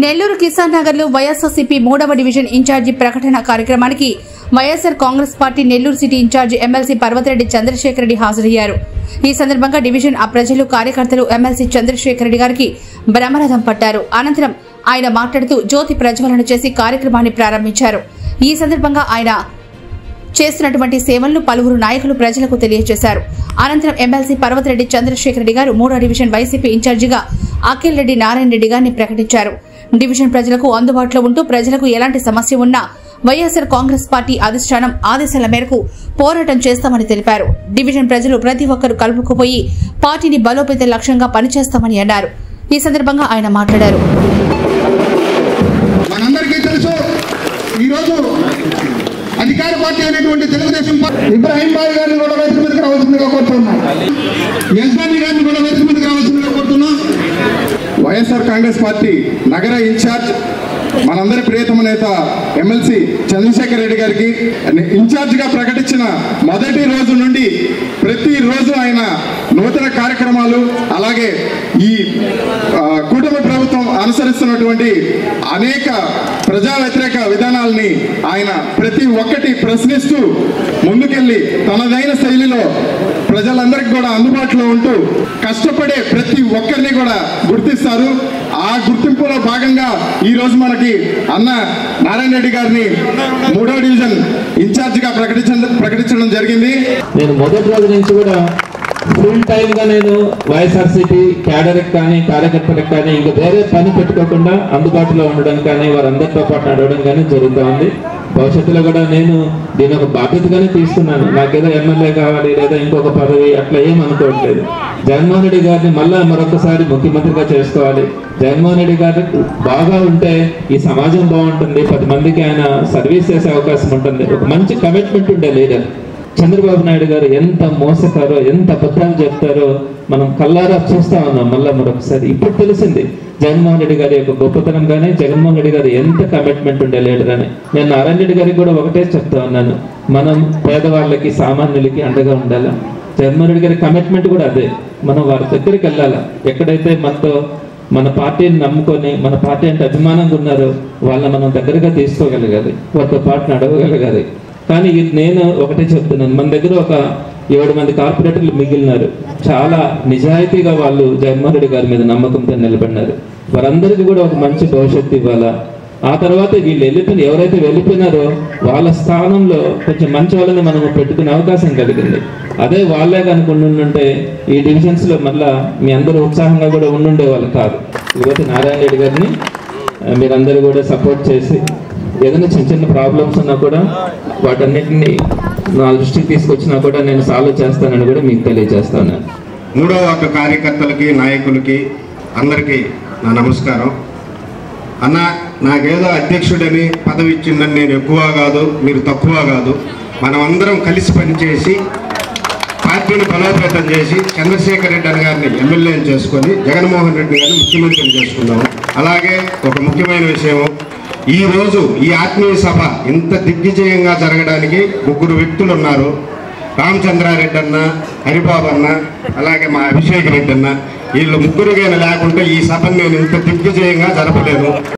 నెల్లూరు కిసాన్ నగర్ లో వైఎస్ఆర్సీపీ 3వ division in charge ప్రకటన కార్యక్రమానికి YSR Congress party Nellore city in charge MLC Parvathareddy Chandrasekhar Reddy హాజరయ్యారు. ఈ సందర్భంగా డివిజన్ ప్రజలు కార్యకర్తలు ఎమ్మెల్సీ చంద్రశేఖర్ రెడ్డి గారికి బ్రహ్మరథం పట్టారు. అనంతరం ఆయన మాట్లాడుతూ జ్యోతి ప్రజ్వలన చేసి కార్యక్రమాన్ని ప్రారంభించారు. ఈ సందర్భంగా ఆయన చేస్తున్నటువంటి సేవలను పలువురు నాయకులు ప్రజలకు తెలియజేశారు. అనంతరం ఎమ్మెల్సీ పర్వతరెడ్డి చంద్రశేఖర్ రెడ్డి గారు 3వ డివిజన్ వైసీపీ ఇన్ఛార్జిగా అఖిల్ రెడ్డి నారాయణ రెడ్డి గారిని ప్రకటించారు. డివిజన్ ప్రజలకు అందుబాటులో ఉంటూ ప్రజలకు ఎలాంటి సమస్య ఉన్నా వైఎస్ఆర్ కాంగ్రెస్ పార్టీ అధిష్టానం ఆదేశాల మేరకు పోరాటం చేస్తామని తెలిపారు. డివిజన్ ప్రజలు ప్రతి ఒక్కరూ కలుపుకుపోయి పార్టీని బలోపేత లక్ష్యంగా పనిచేస్తామని అన్నారు. ఈ సందర్భంగా ఆయన మాట్లాడారు. అధికార పార్టీ అయినటువంటి తెలుగుదేశం ఇబ్రాహీం బాయ్ గారిని కూడా వేదిక మీదకి రావాల్సిందిగా కోరుతున్నాం. యజ్ఞాని గారిని కూడా వేదిక మీదకి రావాల్సిందిగా కోరుతున్నాం. వైఎస్ఆర్ కాంగ్రెస్ పార్టీ నగర ఇన్ఛార్జ్ మనందరి ప్రియతమ నేత ఎమ్మెల్సీ చంద్రశేఖర్ రెడ్డి గారికి ఇన్ఛార్జిగా ప్రకటించిన మొదటి రోజు నుండి ప్రతి రోజు ఆయన నూతన కార్యక్రమాలు అలాగే ఈ కుటుంబ ప్రభుత్వం అనుసరిస్తున్నటువంటి అనేక ప్రజా వ్యతిరేక విధానాలని ఆయన ప్రతి ఒక్కటి ప్రశ్నిస్తూ ముందుకెళ్లి తనదైన శైలిలో ప్రజలందరికీ కూడా అందుబాటులో ఉంటూ కష్టపడే ప్రతి ఒక్కరిని కూడా గుర్తిస్తారు. ఆ గుర్తింపులో భాగంగా ఈ రోజు మనకి అన్న నారాయణ రెడ్డి గారిని 3వ డివిజన్ ఇన్ఛార్జిగా ప్రకటించడం జరిగింది. నేను మొదటి రోజు నుంచి కూడా ఫుల్ టైం గా నేను వైఎస్ఆర్సీపీ క్యాడర్కి కానీ కార్యకర్తలకు కానీ ఇంకా వేరే పని పెట్టుకోకుండా అందుబాటులో ఉండడం కానీ వారందరితో పాటు నడవడం కానీ జరుగుతూ ఉంది. భవిష్యత్తులో కూడా నేను దీని ఒక బాధ్యతగానే తీసుకున్నాను. నాకేదో ఎమ్మెల్యే కావాలి లేదా ఇంకొక పదవి అట్లా ఏం అనుకోవట్లేదు. జగన్మోహన్ రెడ్డి గారిని మళ్ళా మరొకసారి ముఖ్యమంత్రిగా చేసుకోవాలి. జగన్మోహన్ రెడ్డి గారు బాగా ఉంటే ఈ సమాజం బాగుంటుంది, 10 మందికి ఆయన సర్వీస్ చేసే అవకాశం ఉంటుంది. ఒక మంచి కమిట్మెంట్ ఉండే లీడర్. చంద్రబాబు నాయుడు గారు ఎంత మోసకారో ఎంత అబద్ధాలు చెప్తారో మనం కల్లారా చూస్తా ఉన్నాం. మళ్ళా మరొకసారి ఇప్పుడు తెలిసింది జగన్మోహన్ రెడ్డి గారి యొక్క గొప్పతనం కానీ జగన్మోహన్ రెడ్డి గారు ఎంత కమిట్మెంట్ ఉండే లీడర్ అని. నేను నారాయణ రెడ్డి గారికి కూడా ఒకటే చెప్తా ఉన్నాను, మనం పేదవాళ్ళకి సామాన్యులకి అండగా ఉండాలా. జగన్మోహన్ రెడ్డి గారి కమిట్మెంట్ కూడా అదే. మనం వారి దగ్గరికి వెళ్ళాలా. ఎక్కడైతే మనతో మన పార్టీని నమ్ముకొని మన పార్టీ అంటే అభిమానంగా ఉన్నారో వాళ్ళని మనం దగ్గరగా తీసుకోగలగాలి, వారితో పాటు నడవగలగాలి. కానీ నేను ఒకటే చెప్తున్నాను, మన దగ్గర ఒక 7 మంది కార్పొరేటర్లు మిగిలినారు. చాలా నిజాయితీగా వాళ్ళు జగన్మోహన్ రెడ్డి గారి మీద నమ్మకంతో నిలబడినారు. వారందరికీ కూడా ఒక మంచి భవిష్యత్తు ఇవ్వాలా. ఆ తర్వాత వీళ్ళు ఎవరైతే వెళ్ళిపోయినారో వాళ్ళ స్థానంలో కొంచెం మంచి వాళ్ళని మనం పెట్టుకునే అవకాశం కలిగింది. అదే వాళ్ళే కనుక ఉండుంటే ఈ డివిజన్స్ లో మళ్ళా మీ అందరూ ఉత్సాహంగా కూడా ఉండుండే వాళ్ళు కాదు. ఇకపోతే నారాయణ రెడ్డి గారిని మీరందరూ కూడా సపోర్ట్ చేసి ఏదైనా చిన్న చిన్న ప్రాబ్లమ్స్ ఉన్నా కూడా వాటన్నిటిని నా దృష్టికి తీసుకొచ్చినా కూడా నేను సాల్వ్ చేస్తానని కూడా మీకు తెలియజేస్తాను. 3వ వార్డు కార్యకర్తలకి నాయకులకి అందరికీ నా నమస్కారం. అన్న, నాకేదో అధ్యక్షుడని పదవి ఇచ్చిందని నేను ఎక్కువ కాదు, మీరు తక్కువ కాదు. మనం అందరం కలిసి పనిచేసి పార్టీని బలోపేతం చేసి చంద్రశేఖర్ రెడ్డి గారిని ఎమ్మెల్యేని చేసుకొని జగన్మోహన్ రెడ్డి గారిని ముఖ్యమంత్రిని చేసుకుందాము. అలాగే ఒక ముఖ్యమైన విషయం, ఈరోజు ఈ ఆత్మీయ సభ ఇంత దిగ్విజయంగా జరగడానికి 3 వ్యక్తులు ఉన్నారు. రామచంద్రారెడ్డి అన్న, హరిబాబు అన్న, అలాగే మా అభిషేక్ రెడ్డి అన్న. వీళ్ళు 3 లేకుంటే ఈ సభను నేను ఇంత దిగ్విజయంగా జరపలేను.